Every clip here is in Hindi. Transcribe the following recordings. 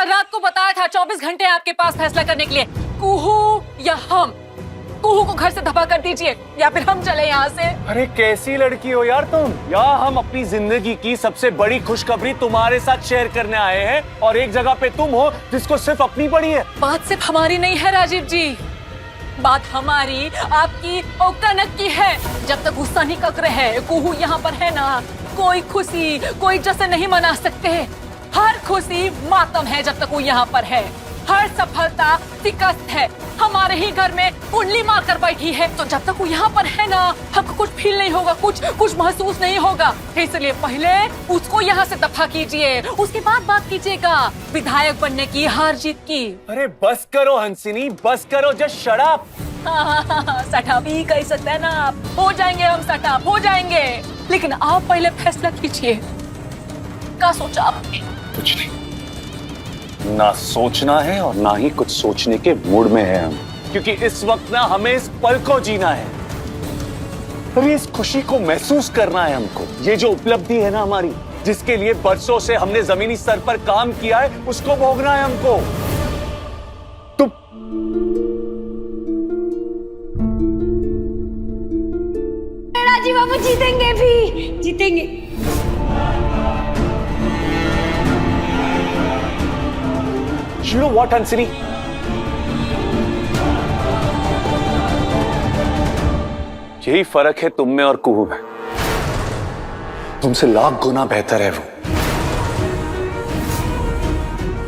कल रात को बताया था 24 घंटे आपके पास फैसला करने के लिए, कुहू या हम। कुहू को घर से धब्बा कर दीजिए या फिर हम चले यहाँ से। अरे कैसी लड़की हो यार तुम। या हम अपनी जिंदगी की सबसे बड़ी खुशखबरी तुम्हारे साथ शेयर करने आए हैं और एक जगह पे तुम हो जिसको सिर्फ अपनी पड़ी है। बात सिर्फ हमारी नहीं है राजीव जी, बात हमारी, आपकी और कनक की है। जब तक गुस्सा नहीं कक रहे, कुहू यहाँ पर है ना, कोई खुशी, कोई जश्न नहीं मना सकते। हर खुशी मातम है जब तक वो यहाँ पर है। हर सफलता शिकस्त है। हमारे ही घर में कुंडली मार कर बैठी है, तो जब तक वो यहाँ पर है ना, हमको कुछ फील नहीं होगा, कुछ महसूस नहीं होगा। इसलिए पहले उसको यहाँ से दफा कीजिए, उसके बाद बात कीजिएगा विधायक बनने की, हार जीत की। अरे बस करो हंसिनी, बस करो, जस्ट शट अप। सटाप ही कह सकते हैं ना आप। हो जाएंगे हम, सटाप हो जाएंगे, लेकिन आप पहले फैसला कीजिए। क्या सोचा आपने? कुछ नहीं, ना सोचना है और ना ही कुछ सोचने के मूड में है हम, क्योंकि इस वक्त ना हमें इस पल को जीना है। अरे इस खुशी को महसूस करना है हमको। ये जो उपलब्धि है ना हमारी, जिसके लिए बरसों से हमने जमीनी स्तर पर काम किया है, उसको भोगना है हमको। तुम राजीव बाबू जीतेंगे, भी जीतेंगे। You know what, हंसिनी, यही फर्क है तुम में और कुहू में। तुमसे लाख गुना बेहतर है वो।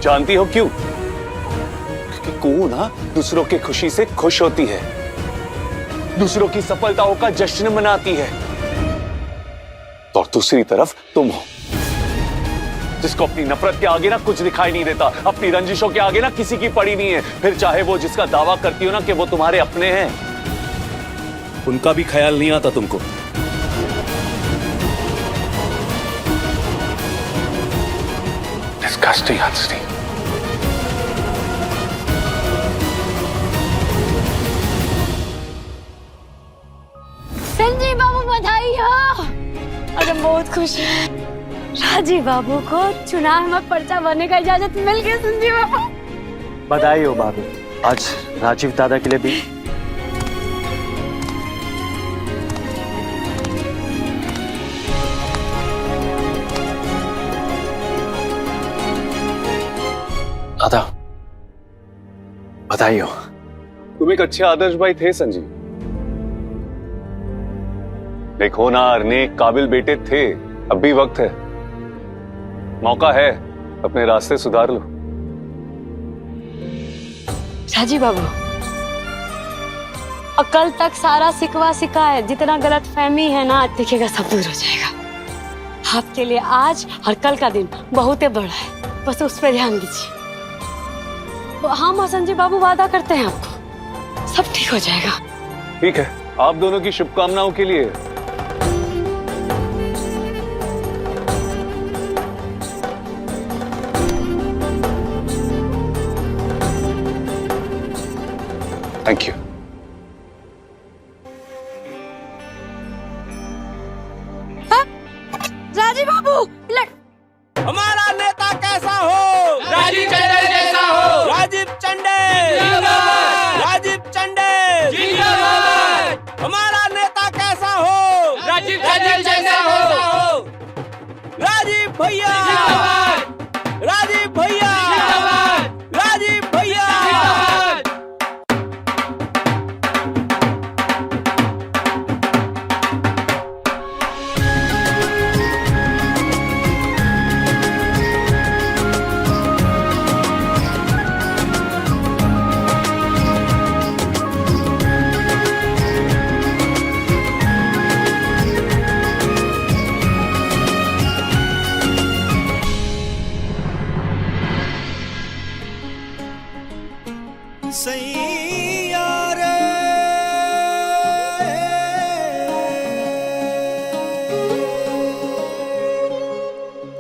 जानती हो क्यों? क्योंकि कुहू ना दूसरों की खुशी से खुश होती है, दूसरों की सफलताओं का जश्न मनाती है। और दूसरी तरफ तुम हो, जिसको अपनी नफरत के आगे ना कुछ दिखाई नहीं देता, अपनी रंजिशों के आगे ना किसी की पड़ी नहीं है। फिर चाहे वो जिसका दावा करती हो ना कि वो तुम्हारे अपने हैं, उनका भी ख्याल नहीं आता तुमको। Disgusting, हंसनी। संजय बाबू बधाई हो। अरे बहुत खुश है, राजीव बाबू को चुनाव में पर्चा भरने का इजाजत मिल गई। संजय बाबू बधाई हो बाबू, आज राजीव दादा के लिए भी। दादा बधाई हो। तुम एक अच्छे आदर्श भाई थे संजीव, एक होनहार नेक काबिल बेटे थे। अब भी वक्त है, मौका है, अपने रास्ते सुधार लो। राजीव बाबू, और कल तक सारा सिकवा शिकायत, जितना गलत फहमी है ना, दिखेगा सब दूर हो जाएगा। आपके लिए आज और कल का दिन बहुत ही बड़ा है, बस उस पर ध्यान दीजिए। हम और संजय बाबू वादा करते हैं आपको सब ठीक हो जाएगा। ठीक है, आप दोनों की शुभकामनाओं के लिए। Thank you. राजीव बाबू, हमारा नेता कैसा हो? राजीव टंडन जैसा हो। राजीव टंडन जिंदाबाद। राजीव टंडन जिंदाबाद। हमारा नेता कैसा हो? राजीव टंडन जैसा हो। राजीव भैया जिंदाबाद। राजीव भैया जिंदाबाद। राजीव भैया जिंदाबाद।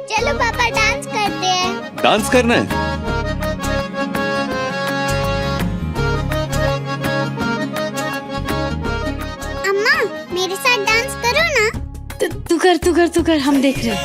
चलो पापा डांस करते हैं। डांस करना है? अम्मा मेरे साथ डांस करो ना। तू कर, हम देख रहे हैं।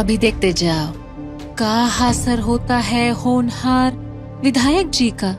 अभी देखते जाओ का हासिल होता है होनहार विधायक जी का।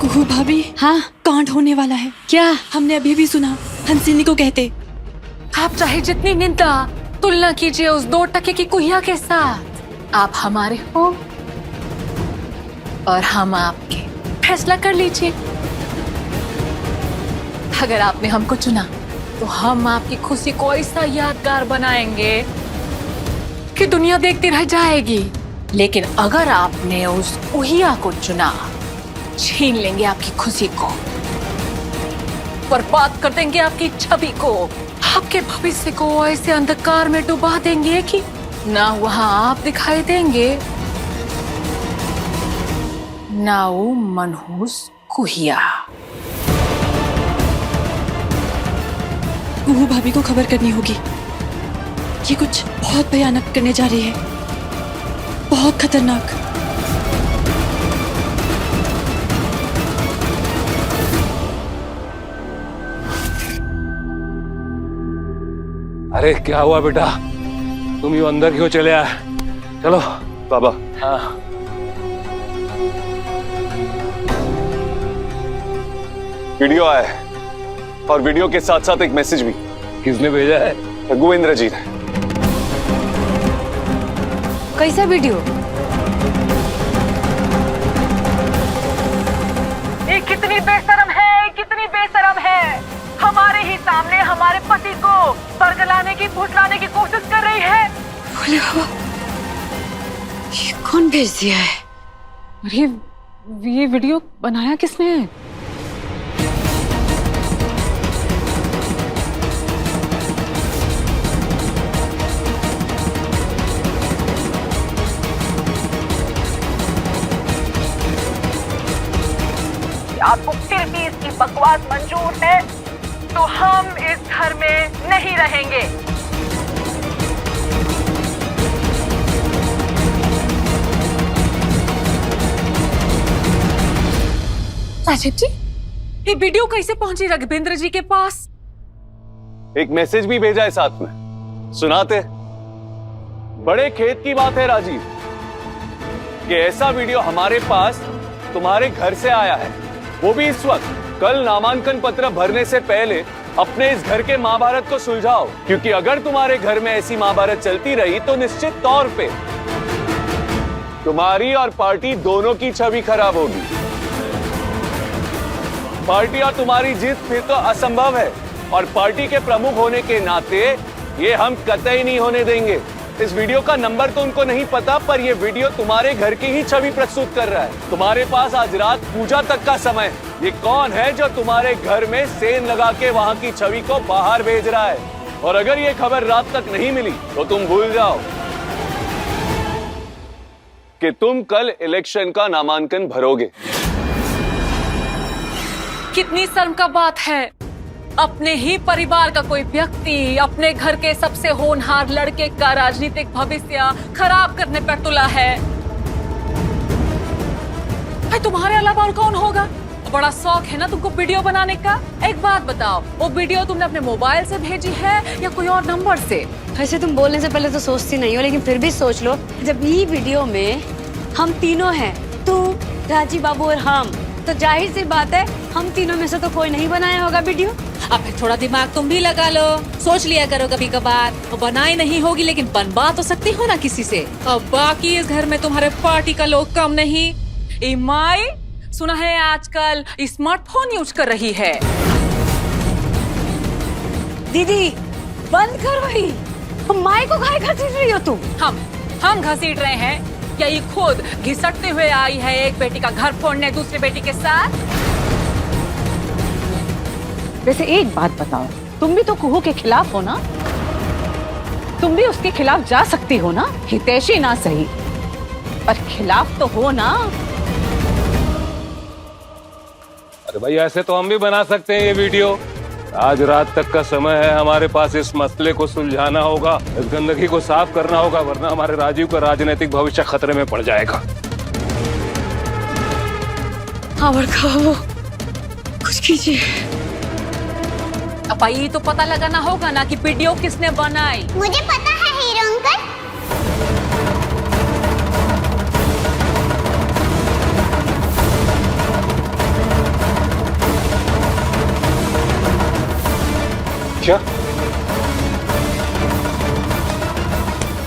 कुहू भाभी, हाँ कांड होने वाला है। क्या? हमने अभी भी सुना, हंसिनी को कहते। आप चाहे जितनी निंदा तुलना कीजिए उस 2 टके की कुहिया के साथ, आप हमारे हो और हम आपके। फैसला कर लीजिए। अगर आपने हमको चुना तो हम आपकी खुशी को ऐसा यादगार बनाएंगे कि दुनिया देखती रह जाएगी। लेकिन अगर आपने उस कुहिया को चुना, छीन लेंगे आपकी खुशी को, बर्बाद कर देंगे आपकी छवि को, आपके भविष्य को ऐसे अंधकार में डुबा देंगे कि ना वहां आप दिखाई देंगे ना वो मनहूस कुहिया। कुहू भाभी को खबर करनी होगी। ये कुछ बहुत भयानक करने जा रही है, बहुत खतरनाक। अरे क्या हुआ बेटा, तुम यूं अंदर क्यों चले आए? चलो बाबा। हाँ। वीडियो आया है और वीडियो के साथ साथ एक मैसेज भी। किसने भेजा है? रघुवेंद्र जी ने। कैसा वीडियो? ये कितनी बेशरम है, कितनी बेशरम है। हमारे ही सामने हमारे पति को बरगलाने की, फुसलाने की कोशिश कर रही है। बोले बाबा, ये कौन भेज दिया है? अरे ये वीडियो बनाया किसने है? आपको फिर भी इसकी बकवास मंजूर है तो हम इस घर में नहीं रहेंगे। राजीव जी, ये वीडियो कैसे पहुंची रघुवेंद्र जी के पास? एक मैसेज भी भेजा है साथ में, सुनाते। बड़े खेत की बात है राजीव कि ऐसा वीडियो हमारे पास तुम्हारे घर से आया है, वो भी इस वक्त। कल नामांकन पत्र भरने से पहले अपने इस घर के महाभारत को सुलझाओ, क्योंकि अगर तुम्हारे घर में ऐसी महाभारत चलती रही तो निश्चित तौर पे तुम्हारी और पार्टी दोनों की छवि खराब होगी। पार्टी और तुम्हारी जीत फिर तो असंभव है, और पार्टी के प्रमुख होने के नाते ये हम कतई नहीं होने देंगे। इस वीडियो का नंबर तो उनको नहीं पता, पर ये वीडियो तुम्हारे घर की ही छवि प्रस्तुत कर रहा है। तुम्हारे पास आज रात पूजा तक का समय है। ये कौन है जो तुम्हारे घर में सेन लगा के वहां की छवि को बाहर भेज रहा है? और अगर ये खबर रात तक नहीं मिली तो तुम भूल जाओ कि तुम कल इलेक्शन का नामांकन भरोगे। कितनी शर्म का बात है, अपने ही परिवार का कोई व्यक्ति अपने घर के सबसे होनहार लड़के का राजनीतिक भविष्य खराब करने पर तुला है। भाई तुम्हारे अलावा और कौन होगा? बड़ा शौक है ना तुमको वीडियो बनाने का। एक बात बताओ, वो वीडियो तुमने अपने मोबाइल से भेजी है या कोई और नंबर से? वैसे तुम बोलने से पहले तो सोचती नहीं हो, लेकिन फिर भी सोच लो, जब ये वीडियो में हम तीनों हैं, तू, राजीव बाबू और हम, तो जाहिर सी बात है हम तीनों में से तो कोई नहीं बनाया होगा वीडियो। अब फिर थोड़ा दिमाग तुम भी लगा लो, सोच लिया करो कभी कभार। बनाई नहीं होगी लेकिन बनवा तो सकती हो ना किसी से। अब बाकी इस घर में तुम्हारे पार्टी का लोग कम नहीं। इमाई, सुना है आजकल स्मार्टफोन यूज कर रही है। दीदी बंद कर वही, माई को काहे घसीट रही हो तुम? हम घसीट रहे हैं या ये खुद घिसटते हुए आई है एक बेटी का घर फोड़ने दूसरी बेटी के साथ? वैसे एक बात बताओ, तुम भी तो कुहू के खिलाफ हो ना? तुम भी उसके खिलाफ जा सकती हो ना, हितैषी ना सही। पर खिलाफ तो हो ना। अरे भाई ऐसे तो हम भी बना सकते हैं ये वीडियो। आज रात तक का समय है हमारे पास, इस मसले को सुलझाना होगा, इस गंदगी को साफ करना होगा, वरना हमारे राजीव का राजनीतिक भविष्य खतरे में पड़ जाएगा। हाँ बड़का बाबू, कुछ कीजिए। अब ये तो पता लगाना होगा ना कि वीडियो किसने बनाई। मुझे पता है हीरो अंकल। क्या?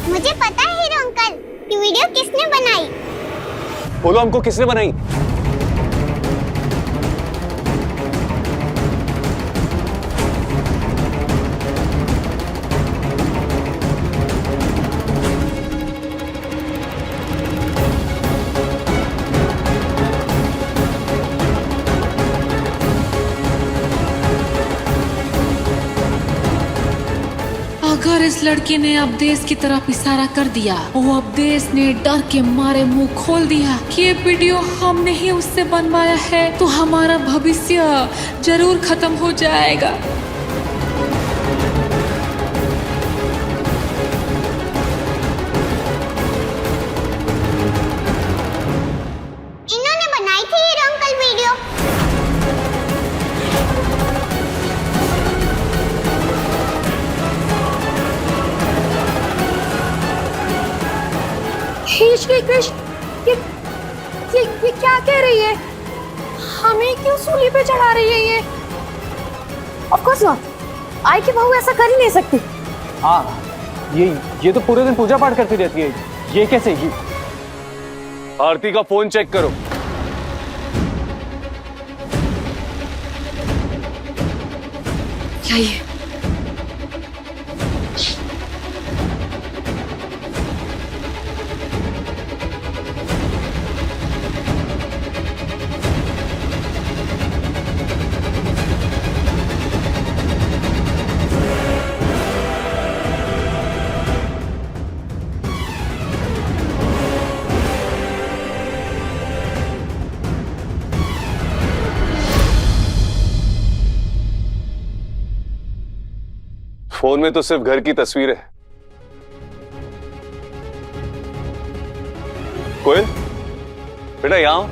मुझे पता है हीरो अंकल कि वीडियो किसने बनाई। बोलो हमको किसने बनाई? अगर इस लड़की ने अवदेश की तरफ इशारा कर दिया, वो अवदेश ने डर के मारे मुंह खोल दिया कि ये वीडियो हमने ही उससे बनवाया है, तो हमारा भविष्य जरूर खत्म हो जाएगा। इन्होंने बनाई थी हीरो अंकल वीडियो। हे श्री कृष्ण, ये क्या कह रही है? हमें क्यों सूली पे चढ़ा रही है ये? ऑफ कोर्स नॉट, आई की बहू ऐसा कर ही नहीं सकती। हाँ, ये तो पूरे दिन पूजा पाठ करती रहती है, ये कैसे? ये आरती का फोन चेक करो। क्या ये? फोन में तो सिर्फ घर की तस्वीर है। कोयल, बेटा यहाँ आओ।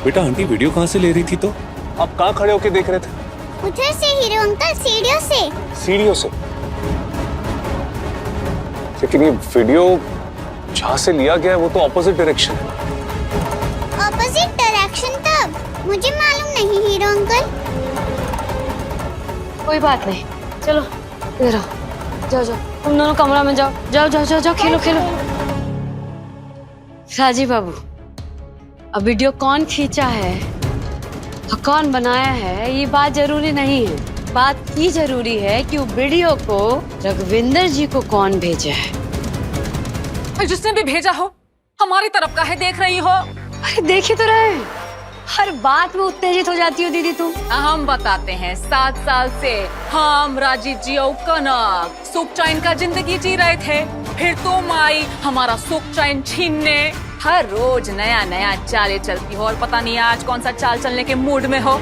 बेटा आंटी वीडियो कहाँ से ले रही थी? तो आप कहाँ खड़े होके देख रहे थे? उधर से हीरो अंकल, सीढ़ियों से। सीढ़ियों से? लेकिन ये वीडियो जहां से लिया गया है वो तो ऑपोजिट डायरेक्शन है। ऑपोजिट डायरेक्शन तब मुझे मालूम नहीं हीरो अंकल। कोई बात नहीं, चलो इधर आओ, जाओ जाओ, तुम दोनों कमरा में जाओ, जाओ जाओ जाओ जाओ, खेलो खेलो। राजीव बाबू, अब वीडियो कौन खींचा है और कौन बनाया है ये बात जरूरी नहीं है। बात ये जरूरी है कि वो वीडियो को रघुविंदर जी को कौन भेजा है। जिसने भी भेजा हो हमारी तरफ का है, देख रही हो। अरे देख ही तो रहे, हर बात में उत्तेजित हो जाती हो दीदी तुम। हम बताते हैं 7 साल से हम राजीव जी और कनक सुख चैन का जिंदगी जी रहे थे, फिर तुम आई हमारा सुख चैन छीनने। हर रोज नया नया चालें चलती हो और पता नहीं आज कौन सा चाल चलने के मूड में हो।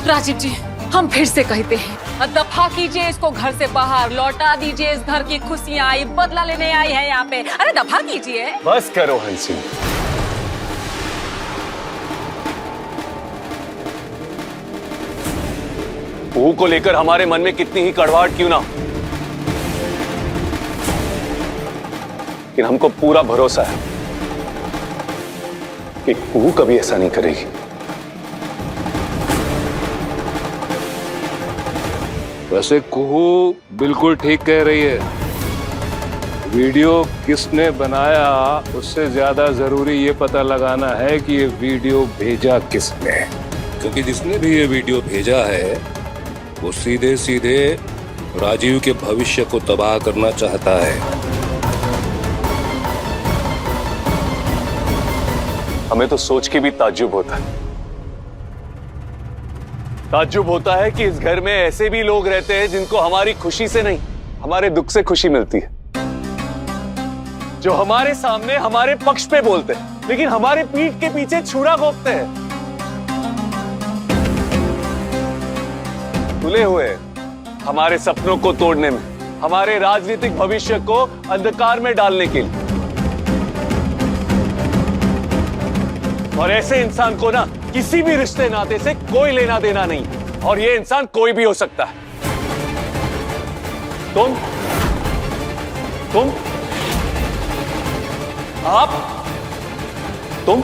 राजीव जी, हम फिर से कहते हैं दफा कीजिए इसको, घर से बाहर लौटा दीजिए। इस घर की खुशियां आई, बदला लेने आई है यहाँ पे। अरे दफा कीजिए। बस करो हंसी। बहू को लेकर हमारे मन में कितनी ही कड़वाहट क्यों ना, लेकिन हमको पूरा भरोसा है कि बहू कभी ऐसा नहीं करेगी। वैसे कुहू बिल्कुल ठीक कह रही है। वीडियो किसने बनाया उससे ज्यादा जरूरी ये पता लगाना है कि ये वीडियो भेजा किसने, क्योंकि जिसने भी ये वीडियो भेजा है वो सीधे सीधे राजीव के भविष्य को तबाह करना चाहता है। हमें तो सोच के भी ताज्जुब होता है। ताज्जुब होता है कि इस घर में ऐसे भी लोग रहते हैं जिनको हमारी खुशी से नहीं हमारे दुख से खुशी मिलती है, जो हमारे सामने हमारे पक्ष पे बोलते हैं लेकिन हमारे पीठ के पीछे छुरा घोंपते हैं। तुले हुए हमारे सपनों को तोड़ने में, हमारे राजनीतिक भविष्य को अंधकार में डालने के लिए। और ऐसे इंसान को ना किसी भी रिश्ते नाते से कोई लेना देना नहीं, और ये इंसान कोई भी हो सकता है। तुम आप, तुम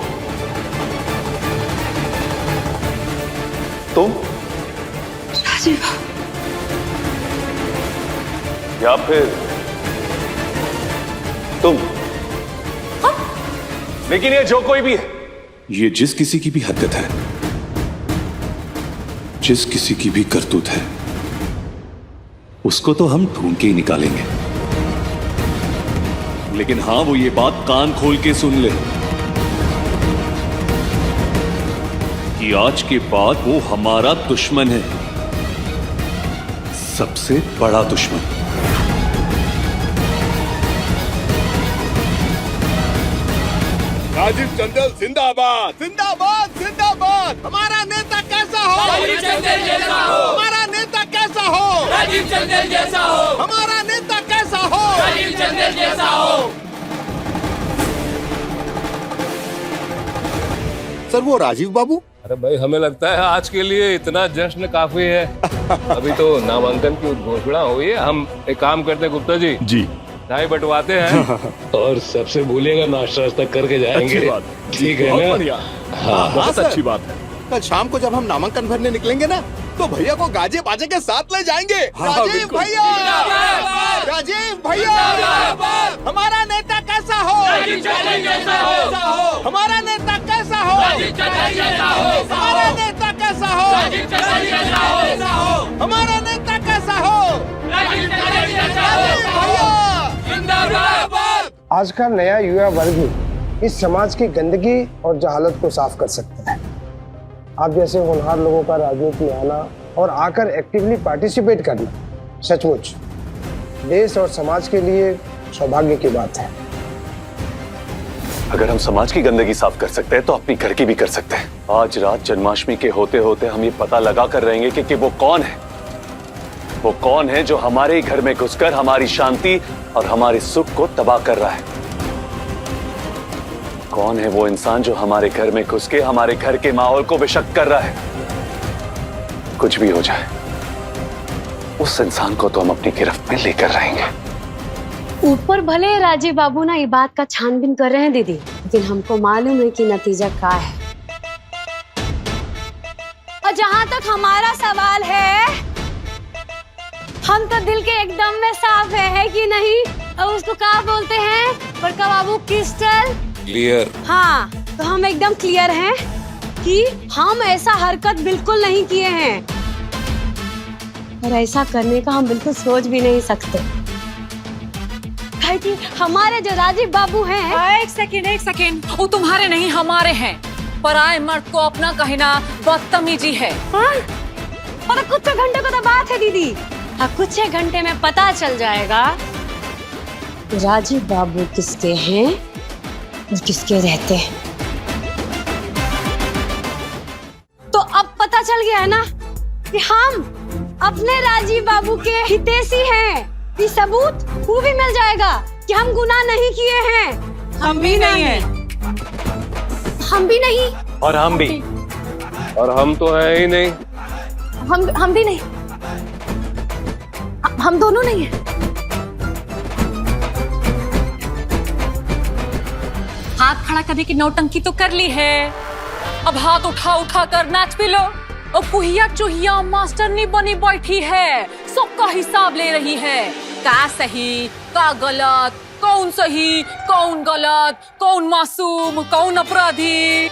राजीव, या फिर तुम। लेकिन ये जो कोई भी है, ये जिस किसी की भी हरकत है, जिस किसी की भी करतूत है, उसको तो हम ढूंढ के ही निकालेंगे। लेकिन हां, वो ये बात कान खोल के सुन ले कि आज के बाद वो हमारा दुश्मन है, सबसे बड़ा दुश्मन। राजीव टंडन जिंदाबाद, जिंदाबाद, जिंदाबाद। हमारा नेता कैसा हो? राजीव टंडन जैसा हो। हमारा नेता कैसा हो? राजीव टंडन जैसा हो। हमारा नेता कैसा हो? राजीव टंडन जैसा हो। सर, वो राजीव बाबू? अरे भाई, हमें लगता है आज के लिए इतना जश्न काफी है। अभी तो नामांकन की घोषणा हुई है। हम एक काम करते हैं गुप्ता जी, चाय बंटवाते हैं और सबसे भूलिएगा नाश्ता वास्ता करके जाएंगे। ठीक है ना? हाँ, बहुत अच्छी बात है। कल शाम को जब हम नामांकन भरने निकलेंगे ना, तो भैया को गाजे बाजे के साथ ले जाएंगे। राजीव भैया, राजीव भैया, हमारा नेता कैसा हो? राजीव टंडन जैसा हो। हमारा नेता कैसा हो? राजीव टंडन जैसा हो। हमारा नेता कैसा हो? राजीव टंडन जैसा हो। हमारा नेता कैसा हो? राजीव टंडन जैसा हो। भैया जिंदाबाद। आज का नया युवा वर्ग ही इस समाज की गंदगी और जहालत को साफ कर सकता है। आप जैसे होनहार लोगों का राजनीति में आना और आकर एक्टिवली पार्टिसिपेट करना सचमुच देश और समाज के लिए सौभाग्य की बात है। अगर हम समाज की गंदगी साफ कर सकते हैं तो अपनी घर की भी कर सकते हैं। आज रात जन्माष्टमी के होते होते हम ये पता लगा कर रहेंगे कि वो कौन है, वो कौन है जो हमारे घर में घुसकर हमारी शांति और हमारे सुख को तबाह कर रहा है। कौन है वो इंसान जो हमारे घर में घुस के हमारे घर के माहौल को विषक्त कर रहा है। कुछ भी हो जाए, उस इंसान को तो हम अपनी गिरफ्त में लेकर रहेंगे। ऊपर भले राजीव बाबू ना ये बात का छानबीन कर रहे हैं दीदी, लेकिन हमको मालूम है कि नतीजा क्या है। और जहाँ तक हमारा सवाल है, हम तो दिल के एकदम में साफ है कि नहीं? और उसको क्या बोलते हैं बड़का बाबू? Crystal clear. हाँ, तो हम एकदम क्लियर हैं कि हम ऐसा हरकत बिल्कुल नहीं किए हैं और ऐसा करने का हम बिल्कुल सोच भी नहीं सकते। कि हमारे जो राजीव बाबू हैं, एक सेकेंड, वो तुम्हारे नहीं हमारे हैं। पराए मर्द को अपना कहना बदतमीजी है। और कुछ घंटे को तो बात है दीदी। हाँ, कुछ घंटे में पता चल जाएगा कि राजीव बाबू किसके हैं और किसके रहते हैं। तो अब पता चल गया है ना कि हम अपने राजीव बाबू के हितैषी हैं। ये सबूत वो भी मिल जाएगा कि हम गुनाह नहीं किए हैं। हम भी नहीं हैं। हम भी नहीं। और हम भी। और हम तो है ही नहीं। हम भी नहीं। हम दोनों नहीं हैं। हाथ खड़ा करने की नौटंकी तो कर ली है, अब हाथ उठा उठा कर नाच भी लो। और पुहिया चुहिया मास्टर नहीं बनी बैठी है, सबका हिसाब ले रही है। का सही, का गलत, कौन सही, कौन गलत, कौन मासूम, कौन अपराधी।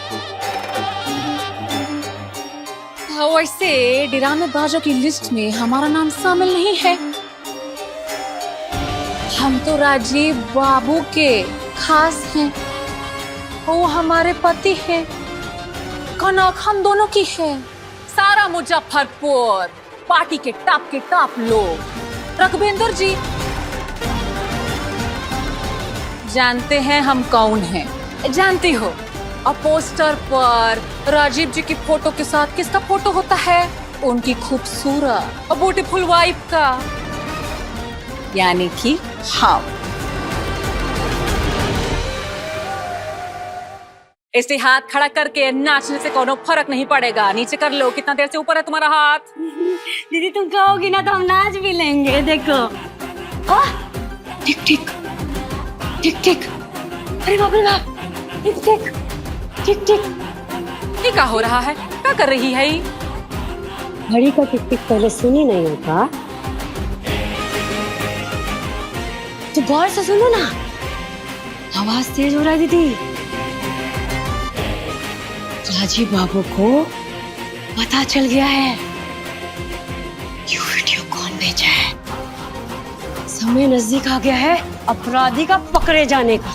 वैसे ड्रामेबाजों की लिस्ट में हमारा नाम शामिल नहीं है। हम तो राजीव बाबू के खास हैं, वो हमारे पति हैं। कनक हम दोनों की है। सारा मुजफ्फरपुर पार्टी के टॉप लोग, रघुवेंद्र जी जानते हैं हम कौन हैं? जानती हो? और पोस्टर पर राजीव जी की फोटो के साथ किसका फोटो होता है? उनकी खूबसूरत और ब्यूटीफुल वाइफ का, यानी कि हम। ऐसे हाथ खड़ा करके नाचने से कोनो फर्क नहीं पड़ेगा। नीचे कर लो। कितना देर से ऊपर है तुम्हारा हाथ? दीदी तुम कहोगी ना तो हम नाच भी लेंगे। देखो टिक टिक टिक टिक, अरे बाप रे बाप, टिक टिक टिक टिक। ये क्या हो रहा है? क्या कर रही है ये? घड़ी का टिक टिक पहले सुनी नहीं होता तो गौर से सुनो ना, आवाज तेज हो रहा है दीदी। राजीव बाबू को पता चल गया है ये वीडियो कौन भेजा है। समय नजदीक आ गया है अपराधी का पकड़े जाने का।